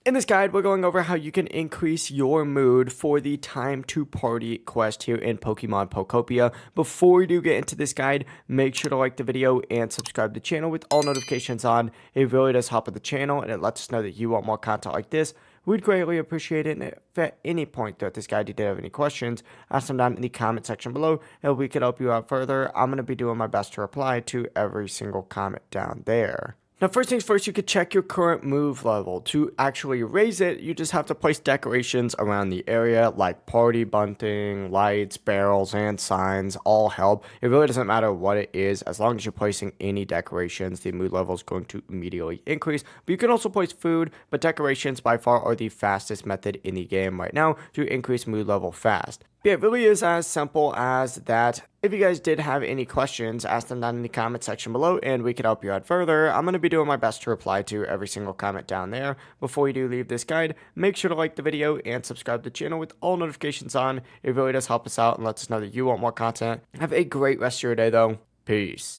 In this guide, we're going over how you can increase your mood for the Time to Party quest here in Pokemon Pokopia. Before we do get into this guide, make sure to like the video and subscribe to the channel with all notifications on. It really does help with the channel and it lets us know that you want more content like this. We'd greatly appreciate it, and if at any point throughout this guide you did have any questions, ask them down in the comment section below, and we could help you out further. I'm going to be doing my best to reply to every single comment down there. Now, first things first, you could check your current move level. To actually raise it, you just have to place decorations around the area like party bunting, lights, barrels, and signs all help. It really doesn't matter what it is. As long as you're placing any decorations, the mood level is going to immediately increase. But you can also place food, but decorations by far are the fastest method in the game right now to increase mood level fast. Yeah, it really is as simple as that. If you guys did have any questions, ask them down in the comment section below and we could help you out further. I'm going to be doing my best to reply to every single comment down there. Before you do leave this guide, make sure to like the video and subscribe to the channel with all notifications on. It really does help us out and lets us know that you want more content. Have a great rest of your day though. Peace.